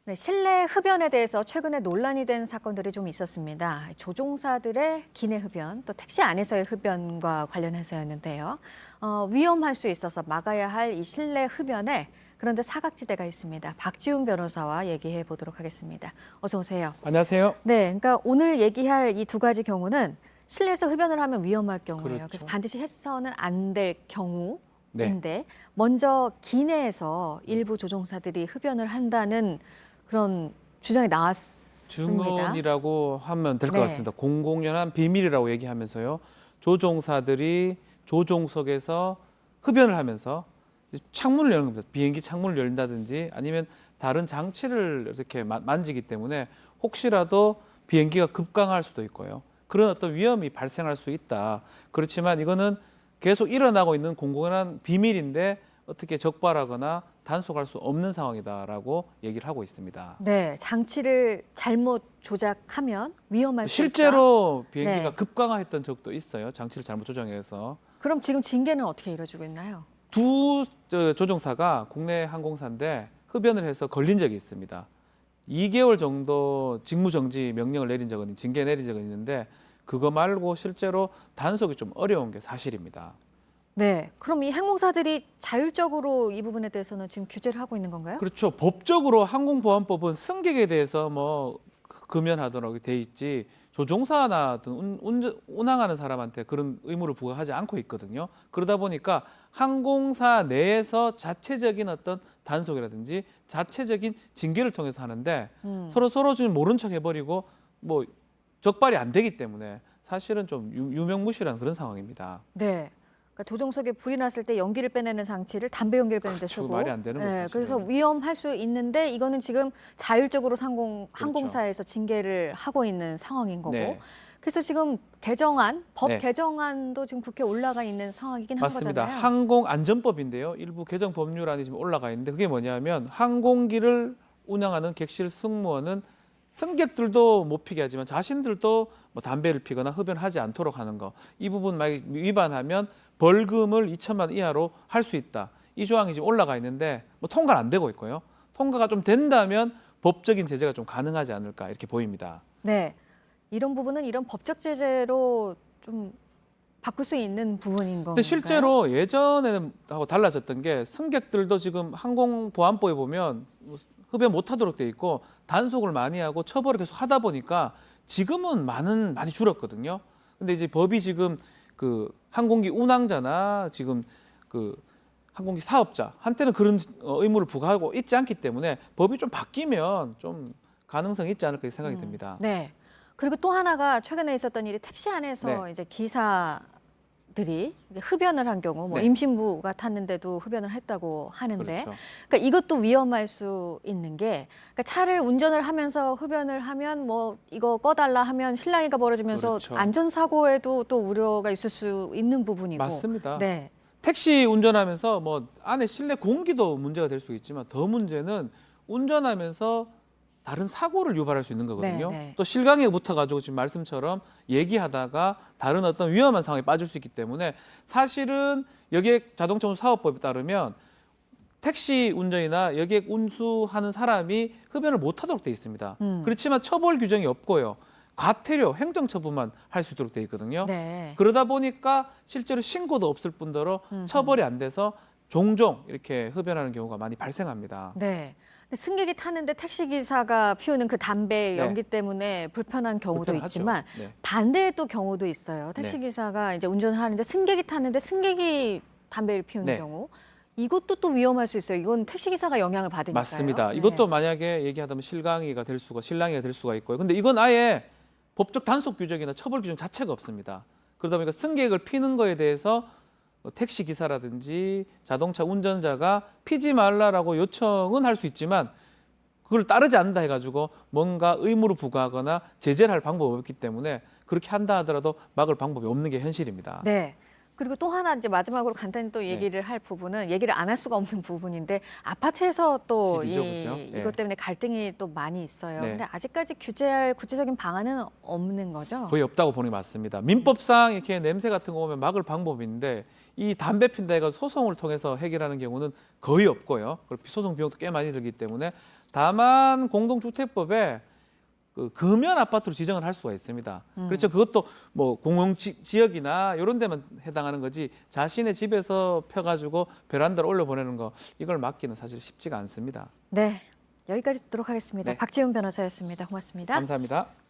네, 실내 흡연에 대해서 최근에 논란이 된 사건들이 좀 있었습니다. 조종사들의 기내 흡연, 또 택시 안에서의 흡연과 관련해서였는데요. 위험할 수 있어서 막아야 할 이 실내 흡연에 그런데 사각지대가 있습니다. 박지훈 변호사와 얘기해 보도록 하겠습니다. 어서 오세요. 안녕하세요. 네, 그러니까 오늘 얘기할 이 두 가지 경우는 실내에서 흡연을 하면 위험할 경우예요. 그렇죠. 그래서 반드시 해서는 안 될 경우인데 네. 먼저 기내에서 일부 조종사들이 흡연을 한다는 그런 주장이 나왔습니다. 증언이라고 하면 될 것 네. 같습니다. 공공연한 비밀이라고 얘기하면서요. 조종사들이 조종석에서 흡연을 하면서 창문을 여는 겁니다. 비행기 창문을 열린다든지 아니면 다른 장치를 이렇게 만지기 때문에 혹시라도 비행기가 급강할 수도 있고요. 그런 어떤 위험이 발생할 수 있다. 그렇지만 이거는 계속 일어나고 있는 공공연한 비밀인데 어떻게 적발하거나 단속할 수 없는 상황이다라고 얘기를 하고 있습니다. 네, 장치를 잘못 조작하면 위험할 수 있다. 실제로 비행기가 네. 급강하했던 적도 있어요. 장치를 잘못 조정해서. 그럼 지금 징계는 어떻게 이루어지고 있나요? 두 조종사가 국내 항공사인데 흡연을 해서 걸린 적이 있습니다. 2개월 정도 직무정지 명령을 내린 적은 징계 내린 적은 있는데 그거 말고 실제로 단속이 좀 어려운 게 사실입니다. 네, 그럼 이 항공사들이 자율적으로 이 부분에 대해서는 지금 규제를 하고 있는 건가요? 그렇죠. 법적으로 항공보안법은 승객에 대해서 뭐 금연하도록 돼 있지 조종사나 등 운항하는 사람한테 그런 의무를 부과하지 않고 있거든요. 그러다 보니까 항공사 내에서 자체적인 어떤 단속이라든지 자체적인 징계를 통해서 하는데 서로 지금 모른 척 해버리고 뭐 적발이 안 되기 때문에 사실은 좀 유명무실한 그런 상황입니다. 네. 그러니까 조종석에 불이 났을 때 연기를 빼내는 장치를 담배 연기를 빼는 데 그렇죠. 쓰고 말이 안 되는 거죠, 사실은. 그래서 위험할 수 있는데 이거는 지금 자율적으로 그렇죠. 항공사에서 징계를 하고 있는 상황인 거고. 네. 그래서 지금 법 네. 개정안도 지금 국회에 올라가 있는 상황이긴 한 맞습니다. 거잖아요. 항공안전법인데요. 일부 개정 법률안이 지금 올라가 있는데 그게 뭐냐면 항공기를 운항하는 객실 승무원은 승객들도 못 피게 하지만 자신들도 뭐 담배를 피거나 흡연하지 않도록 하는 거. 이 부분 만약 위반하면 벌금을 2천만 원 이하로 할 수 있다. 이 조항이 지금 올라가 있는데 뭐 통과는 안 되고 있고요. 통과가 좀 된다면 법적인 제재가 좀 가능하지 않을까 이렇게 보입니다. 네. 이런 부분은 이런 법적 제재로 좀 바꿀 수 있는 부분인 건가요? 근데 실제로 예전에는 하고 달라졌던 게 승객들도 지금 항공보안법에 보면 흡연 못하도록 돼 있고 단속을 많이 하고 처벌을 계속 하다 보니까 지금은 많이 줄었거든요. 근데 이제 법이 지금 그 항공기 운항자나 지금 그 항공기 사업자 한테는 그런 의무를 부과하고 있지 않기 때문에 법이 좀 바뀌면 좀 가능성이 있지 않을까 생각이 듭니다. 네. 그리고 또 하나가 최근에 있었던 일이 택시 안에서 네. 이제 기사들이 흡연을 한 경우, 뭐 네. 임신부가 탔는데도 흡연을 했다고 하는데, 그렇죠. 그러니까 이것도 위험할 수 있는 게, 그러니까 차를 운전을 하면서 흡연을 하면 뭐 이거 꺼달라 하면 실랑이가 벌어지면서 그렇죠. 안전사고에도 또 우려가 있을 수 있는 부분이고. 맞습니다. 네. 택시 운전하면서 뭐 안에 실내 공기도 문제가 될 수 있지만 더 문제는 운전하면서 다른 사고를 유발할 수 있는 거거든요. 네. 또 실강에 붙어가지고 지금 말씀처럼 얘기하다가 다른 어떤 위험한 상황에 빠질 수 있기 때문에 사실은 여객 자동차 운수 사업법에 따르면 택시 운전이나 여객 운수하는 사람이 흡연을 못하도록 돼 있습니다. 그렇지만 처벌 규정이 없고요. 과태료, 행정처분만 할 수 있도록 돼 있거든요. 네. 그러다 보니까 실제로 신고도 없을 뿐더러 처벌이 안 돼서 종종 이렇게 흡연하는 경우가 많이 발생합니다. 네. 근데 승객이 타는데 택시 기사가 피우는 그 담배 네. 연기 때문에 불편한 경우도 불편하죠. 있지만 네. 반대의 또 경우도 있어요. 택시 기사가 이제 운전을 하는데 승객이 탔는데 승객이 담배를 피우는 네. 경우 이것도 또 위험할 수 있어요. 이건 택시 기사가 영향을 받으니까요. 맞습니다. 네. 이것도 만약에 얘기하다면 실랑이가 될 수가 있고요. 근데 이건 아예 법적 단속 규정이나 처벌 규정 자체가 없습니다. 그러다 보니까 승객을 피는 거에 대해서 택시 기사라든지 자동차 운전자가 피지 말라라고 요청은 할 수 있지만 그걸 따르지 않는다 해가지고 뭔가 의무를 부과하거나 제재를 할 방법이 없기 때문에 그렇게 한다 하더라도 막을 방법이 없는 게 현실입니다. 네. 그리고 또 하나 이제 마지막으로 간단히 또 얘기를 할 부분은 얘기를 안 할 수가 없는 부분인데 아파트에서 또 집이죠, 그죠? 네. 이것 때문에 갈등이 또 많이 있어요. 네. 근데 아직까지 규제할 구체적인 방안은 없는 거죠? 거의 없다고 보는 게 맞습니다. 민법상 이렇게 냄새 같은 거 오면 막을 방법인데 이 담배 핀다 해서 소송을 통해서 해결하는 경우는 거의 없고요. 그리고 소송 비용도 꽤 많이 들기 때문에 다만 공동주택법에 그 금연 아파트로 지정을 할 수가 있습니다. 그렇죠. 그것도 뭐 공용 지역이나 이런 데만 해당하는 거지 자신의 집에서 펴가지고 베란다로 올려보내는 거 이걸 막기는 사실 쉽지가 않습니다. 네, 여기까지 듣도록 하겠습니다. 네. 박지훈 변호사였습니다. 고맙습니다. 감사합니다.